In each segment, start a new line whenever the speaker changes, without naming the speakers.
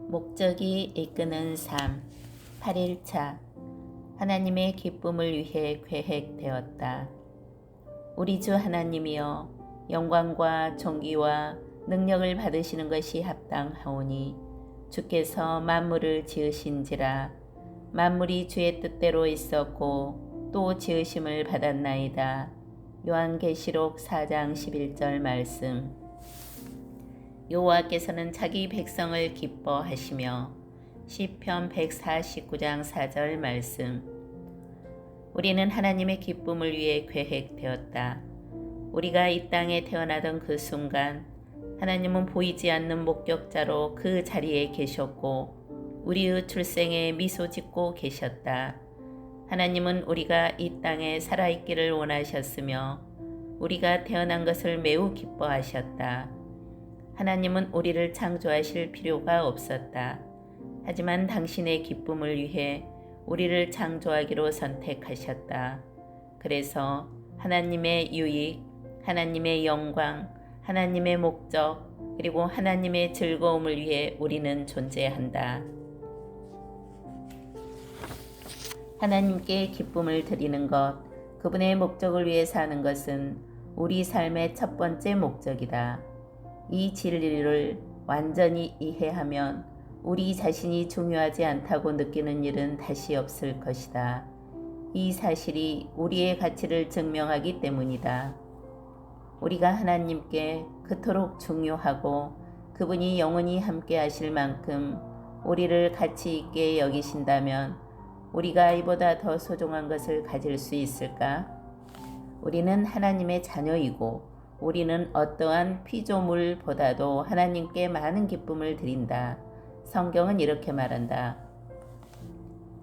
목적이 이끄는 삶 8일차 하나님의 기쁨을 위해 계획되었다. 우리 주 하나님이여, 영광과 존귀와 능력을 받으시는 것이 합당하오니 주께서 만물을 지으신지라. 만물이 주의 뜻대로 있었고 또 지으심을 받았나이다. 요한계시록 4장 11절 말씀. 여호와께서는 자기 백성을 기뻐하시며 시편 149장 4절 말씀. 우리는 하나님의 기쁨을 위해 계획되었다. 우리가 이 땅에 태어나던 그 순간 하나님은 보이지 않는 목격자로 그 자리에 계셨고 우리의 출생에 미소 짓고 계셨다. 하나님은 우리가 이 땅에 살아있기를 원하셨으며 우리가 태어난 것을 매우 기뻐하셨다. 하나님은 우리를 창조하실 필요가 없었다. 하지만 당신의 기쁨을 위해 우리를 창조하기로 선택하셨다. 그래서 하나님의 유익, 하나님의 영광, 하나님의 목적, 그리고 하나님의 즐거움을 위해 우리는 존재한다. 하나님께 기쁨을 드리는 것, 그분의 목적을 위해 사는 것은 우리 삶의 첫 번째 목적이다. 이 진리를 완전히 이해하면 우리 자신이 중요하지 않다고 느끼는 일은 다시 없을 것이다. 이 사실이 우리의 가치를 증명하기 때문이다. 우리가 하나님께 그토록 중요하고 그분이 영원히 함께 하실 만큼 우리를 가치 있게 여기신다면 우리가 이보다 더 소중한 것을 가질 수 있을까? 우리는 하나님의 자녀이고 우리는 어떠한 피조물보다도 하나님께 많은 기쁨을 드린다. 성경은 이렇게 말한다.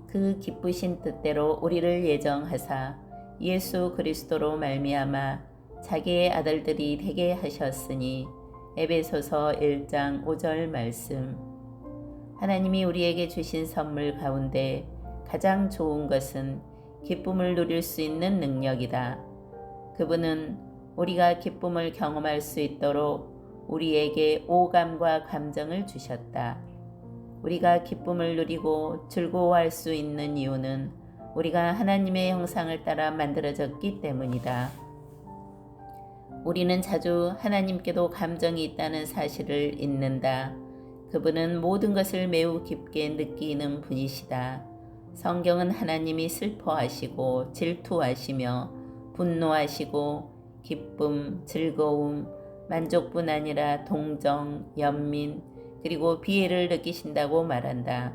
그 기쁘신 뜻대로 우리를 예정하사 예수 그리스도로 말미암아 자기의 아들들이 되게 하셨으니 에베소서 1장 5절 말씀. 하나님이 우리에게 주신 선물 가운데 가장 좋은 것은 기쁨을 누릴 수 있는 능력이다. 그분은 우리가 기쁨을 경험할 수 있도록 우리에게 오감과 감정을 주셨다. 우리가 기쁨을 누리고 즐거워할 수 있는 이유는 우리가 하나님의 형상을 따라 만들어졌기 때문이다. 우리는 자주 하나님께도 감정이 있다는 사실을 잊는다. 그분은 모든 것을 매우 깊게 느끼는 분이시다. 성경은 하나님이 슬퍼하시고 질투하시며 분노하시고 기쁨, 즐거움, 만족뿐 아니라 동정, 연민, 그리고 비애를 느끼신다고 말한다.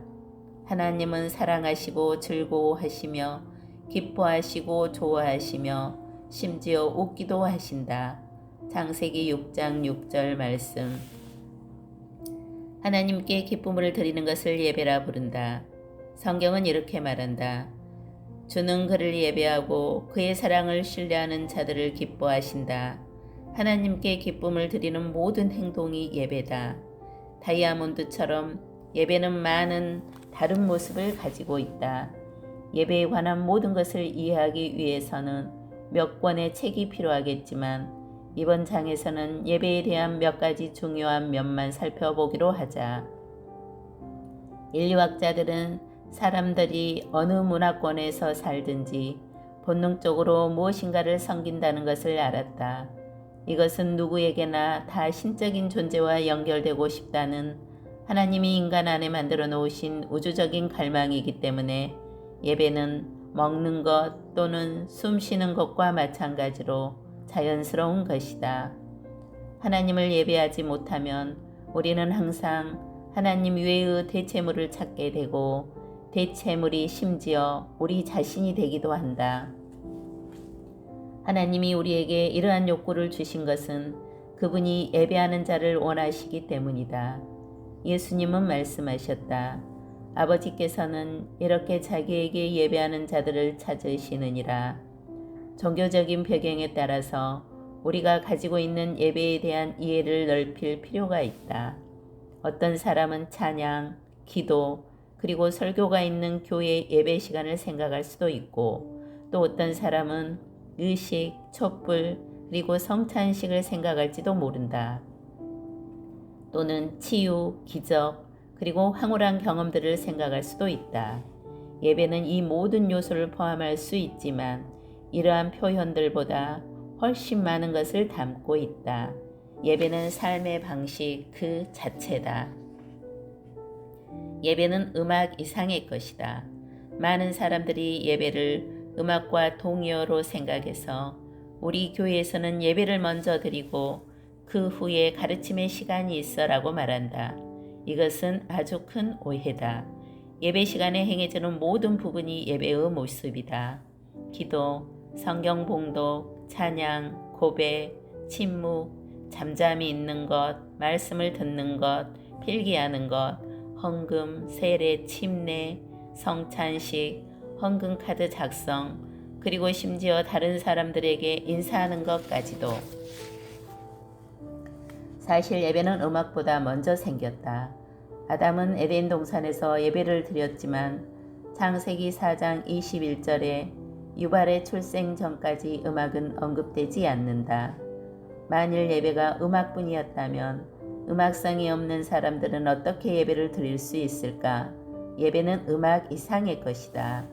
하나님은 사랑하시고 즐거워하시며 기뻐하시고 좋아하시며 심지어 웃기도 하신다. 창세기 6장 6절 말씀. 하나님께 기쁨을 드리는 것을 예배라 부른다. 성경은 이렇게 말한다. 주는 그를 예배하고 그의 사랑을 신뢰하는 자들을 기뻐하신다. 하나님께 기쁨을 드리는 모든 행동이 예배다. 다이아몬드처럼 예배는 많은 다른 모습을 가지고 있다. 예배에 관한 모든 것을 이해하기 위해서는 몇 권의 책이 필요하겠지만 이번 장에서는 예배에 대한 몇 가지 중요한 면만 살펴보기로 하자. 인류학자들은 사람들이 어느 문화권에서 살든지 본능적으로 무엇인가를 섬긴다는 것을 알았다. 이것은 누구에게나 다 신적인 존재와 연결되고 싶다는 하나님이 인간 안에 만들어 놓으신 우주적인 갈망이기 때문에 예배는 먹는 것 또는 숨 쉬는 것과 마찬가지로 자연스러운 것이다. 하나님을 예배하지 못하면 우리는 항상 하나님 외의 대체물을 찾게 되고 대체물이 심지어 우리 자신이 되기도 한다. 하나님이 우리에게 이러한 욕구를 주신 것은 그분이 예배하는 자를 원하시기 때문이다. 예수님은 말씀하셨다. 아버지께서는 이렇게 자기에게 예배하는 자들을 찾으시느니라. 종교적인 배경에 따라서 우리가 가지고 있는 예배에 대한 이해를 넓힐 필요가 있다. 어떤 사람은 찬양, 기도, 그리고 설교가 있는 교회 예배 시간을 생각할 수도 있고 또 어떤 사람은 의식, 촛불, 그리고 성찬식을 생각할지도 모른다. 또는 치유, 기적, 그리고 황홀한 경험들을 생각할 수도 있다. 예배는 이 모든 요소를 포함할 수 있지만 이러한 표현들보다 훨씬 많은 것을 담고 있다. 예배는 삶의 방식 그 자체다. 예배는 음악 이상의 것이다. 많은 사람들이 예배를 음악과 동의어로 생각해서 우리 교회에서는 예배를 먼저 드리고 그 후에 가르침의 시간이 있어라고 말한다. 이것은 아주 큰 오해다. 예배 시간에 행해지는 모든 부분이 예배의 모습이다. 기도, 성경 봉독, 찬양, 고백, 침묵, 잠잠히 있는 것, 말씀을 듣는 것, 필기하는 것, 헌금, 세례, 침례, 성찬식, 헌금 카드 작성, 그리고 심지어 다른 사람들에게 인사하는 것까지도. 사실 예배는 음악보다 먼저 생겼다. 아담은 에덴 동산에서 예배를 드렸지만 창세기 4장 21절에 유발의 출생 전까지 음악은 언급되지 않는다. 만일 예배가 음악뿐이었다면 음악성이 없는 사람들은 어떻게 예배를 드릴 수 있을까? 예배는 음악 이상의 것이다.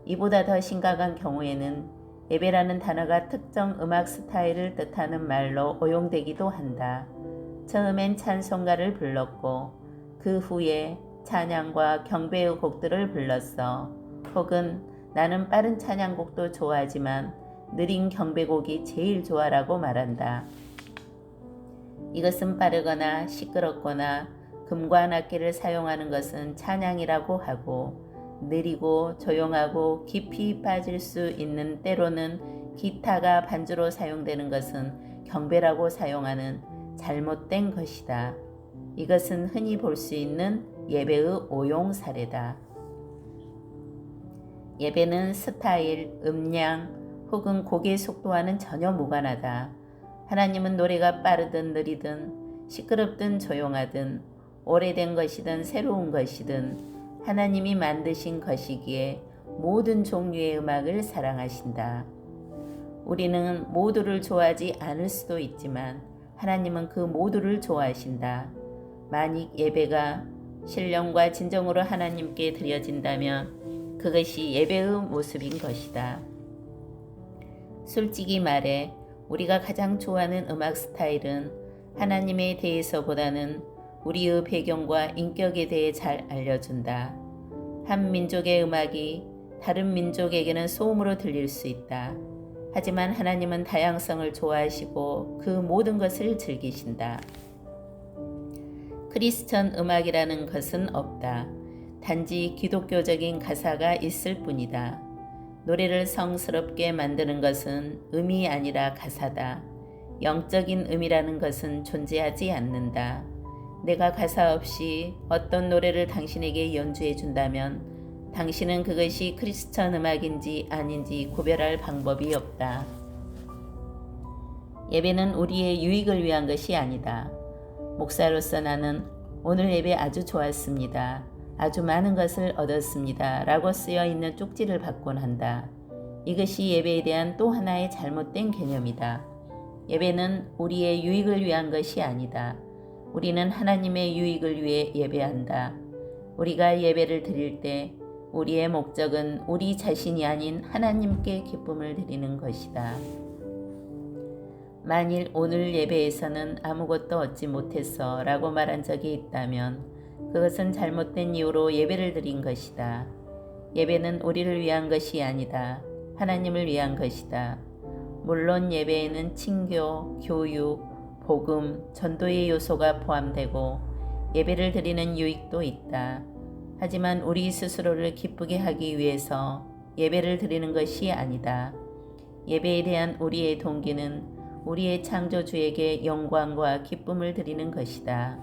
이보다 더 심각한 경우에는 예배라는 단어가 특정 음악 스타일을 뜻하는 말로 오용되기도 한다. 처음엔 찬송가를 불렀고 그 후에 찬양과 경배의 곡들을 불렀어. 혹은 나는 빠른 찬양곡도 좋아하지만 느린 경배곡이 제일 좋아라고 말한다. 이것은 빠르거나 시끄럽거나 금과 악기를 사용하는 것은 찬양이라고 하고 느리고 조용하고 깊이 빠질 수 있는 때로는 기타가 반주로 사용되는 것은 경배라고 사용하는 잘못된 것이다. 이것은 흔히 볼 수 있는 예배의 오용 사례다. 예배는 스타일, 음량 혹은 곡의 속도와는 전혀 무관하다. 하나님은 노래가 빠르든 느리든 시끄럽든 조용하든 오래된 것이든 새로운 것이든 하나님이 만드신 것이기에 모든 종류의 음악을 사랑하신다. 우리는 모두를 좋아하지 않을 수도 있지만 하나님은 그 모두를 좋아하신다. 만약 예배가 신령과 진정으로 하나님께 드려진다면 그것이 예배의 모습인 것이다. 솔직히 말해 우리가 가장 좋아하는 음악 스타일은 하나님에 대해서보다는 우리의 배경과 인격에 대해 잘 알려준다. 한 민족의 음악이 다른 민족에게는 소음으로 들릴 수 있다. 하지만 하나님은 다양성을 좋아하시고 그 모든 것을 즐기신다. 크리스천 음악이라는 것은 없다. 단지 기독교적인 가사가 있을 뿐이다. 노래를 성스럽게 만드는 것은 음이 아니라 가사다. 영적인 음이라는 것은 존재하지 않는다. 내가 가사 없이 어떤 노래를 당신에게 연주해 준다면 당신은 그것이 크리스천 음악인지 아닌지 구별할 방법이 없다. 예배는 우리의 유익을 위한 것이 아니다. 목사로서 나는 오늘 예배 아주 좋았습니다. 아주 많은 것을 얻었습니다. 라고 쓰여 있는 쪽지를 받곤 한다. 이것이 예배에 대한 또 하나의 잘못된 개념이다. 예배는 우리의 유익을 위한 것이 아니다. 우리는 하나님의 유익을 위해 예배한다. 우리가 예배를 드릴 때 우리의 목적은 우리 자신이 아닌 하나님께 기쁨을 드리는 것이다. 만일 오늘 예배에서는 아무것도 얻지 못했어 라고 말한 적이 있다면 그것은 잘못된 이유로 예배를 드린 것이다. 예배는 우리를 위한 것이 아니다. 하나님을 위한 것이다. 물론 예배에는 친교, 교육, 복음, 전도의 요소가 포함되고 예배를 드리는 유익도 있다. 하지만 우리 스스로를 기쁘게 하기 위해서 예배를 드리는 것이 아니다. 예배에 대한 우리의 동기는 우리의 창조주에게 영광과 기쁨을 드리는 것이다.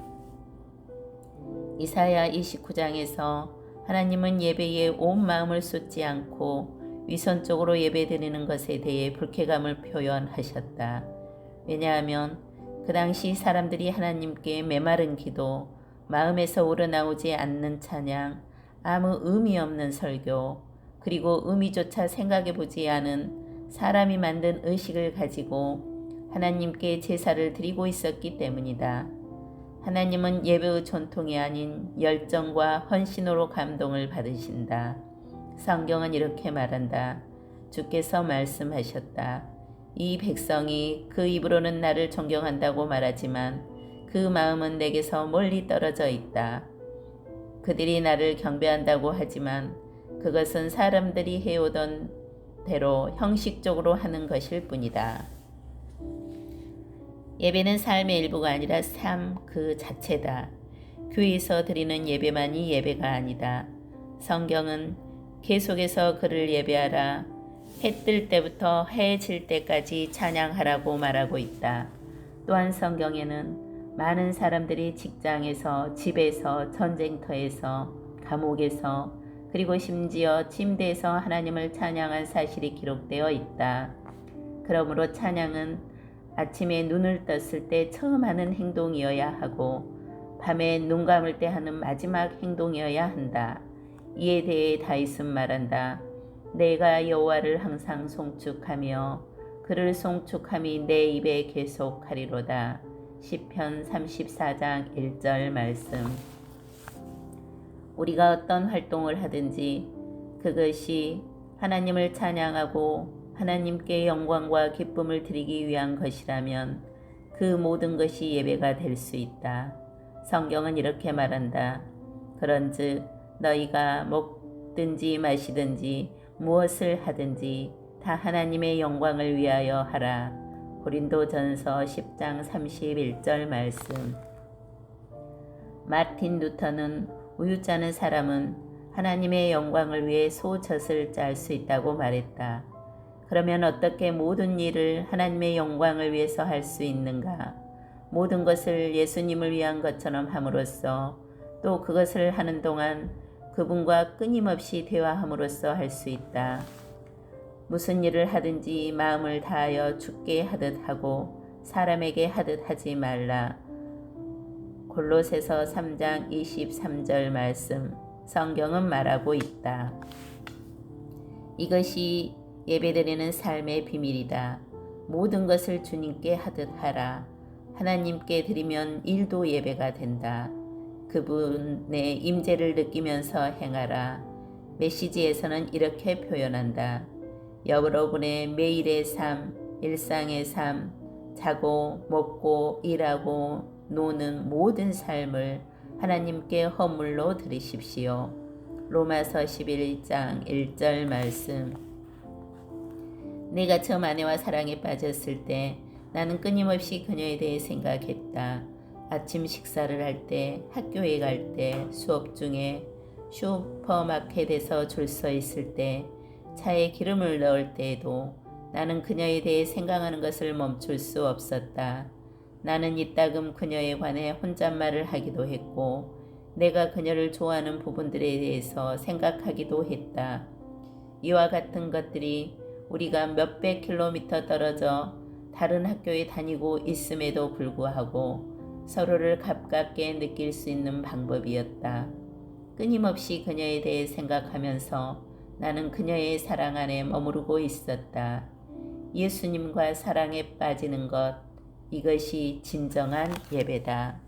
이사야 29장에서 하나님은 예배에 온 마음을 쏟지 않고 위선적으로 예배드리는 것에 대해 불쾌감을 표현하셨다. 왜냐하면 그 당시 사람들이 하나님께 메마른 기도, 마음에서 우러나오지 않는 찬양, 아무 의미 없는 설교, 그리고 의미조차 생각해보지 않은 사람이 만든 의식을 가지고 하나님께 제사를 드리고 있었기 때문이다. 하나님은 예배의 전통이 아닌 열정과 헌신으로 감동을 받으신다. 성경은 이렇게 말한다. 주께서 말씀하셨다. 이 백성이 그 입으로는 나를 존경한다고 말하지만 그 마음은 내게서 멀리 떨어져 있다. 그들이 나를 경배한다고 하지만 그것은 사람들이 해오던 대로 형식적으로 하는 것일 뿐이다. 예배는 삶의 일부가 아니라 삶 그 자체다. 교회에서 드리는 예배만이 예배가 아니다. 성경은 계속해서 그를 예배하라. 해 뜰 때부터 해 질 때까지 찬양하라고 말하고 있다. 또한 성경에는 많은 사람들이 직장에서, 집에서, 전쟁터에서, 감옥에서, 그리고 심지어 침대에서 하나님을 찬양한 사실이 기록되어 있다. 그러므로 찬양은 아침에 눈을 떴을 때 처음 하는 행동이어야 하고 밤에 눈 감을 때 하는 마지막 행동이어야 한다. 이에 대해 다윗은 말한다. 내가 여호와를 항상 송축하며 그를 송축함이 내 입에 계속하리로다. 시편 34장 1절 말씀. 우리가 어떤 활동을 하든지 그것이 하나님을 찬양하고 하나님께 영광과 기쁨을 드리기 위한 것이라면 그 모든 것이 예배가 될 수 있다. 성경은 이렇게 말한다. 그런즉 너희가 먹든지 마시든지 무엇을 하든지 다 하나님의 영광을 위하여 하라. 고린도전서 10장 31절 말씀. 마틴 루터는 우유 짜는 사람은 하나님의 영광을 위해 소젖을 짤 수 있다고 말했다. 그러면 어떻게 모든 일을 하나님의 영광을 위해서 할 수 있는가? 모든 것을 예수님을 위한 것처럼 함으로써 또 그것을 하는 동안 그분과 끊임없이 대화함으로써 할 수 있다. 무슨 일을 하든지 마음을 다하여 주께 하듯 하고 사람에게 하듯 하지 말라. 골로새서 3장 23절 말씀. 성경은 말하고 있다. 이것이 예배드리는 삶의 비밀이다. 모든 것을 주님께 하듯 하라. 하나님께 드리면 일도 예배가 된다. 그분의 임재를 느끼면서 행하라. 메시지에서는 이렇게 표현한다. 여러분의 매일의 삶, 일상의 삶, 자고 먹고 일하고 노는 모든 삶을 하나님께 허물로 드리십시오. 로마서 11장 1절 말씀. 내가 처음 아내와 사랑에 빠졌을 때 나는 끊임없이 그녀에 대해 생각했다. 아침 식사를 할 때, 학교에 갈 때, 수업 중에, 슈퍼마켓에서 줄 서 있을 때, 차에 기름을 넣을 때에도 나는 그녀에 대해 생각하는 것을 멈출 수 없었다. 나는 이따금 그녀에 관해 혼잣말을 하기도 했고 내가 그녀를 좋아하는 부분들에 대해서 생각하기도 했다. 이와 같은 것들이 우리가 몇백 킬로미터 떨어져 다른 학교에 다니고 있음에도 불구하고 서로를 가깝게 느낄 수 있는 방법이었다. 끊임없이 그녀에 대해 생각하면서 나는 그녀의 사랑 안에 머무르고 있었다. 예수님과 사랑에 빠지는 것, 이것이 진정한 예배다.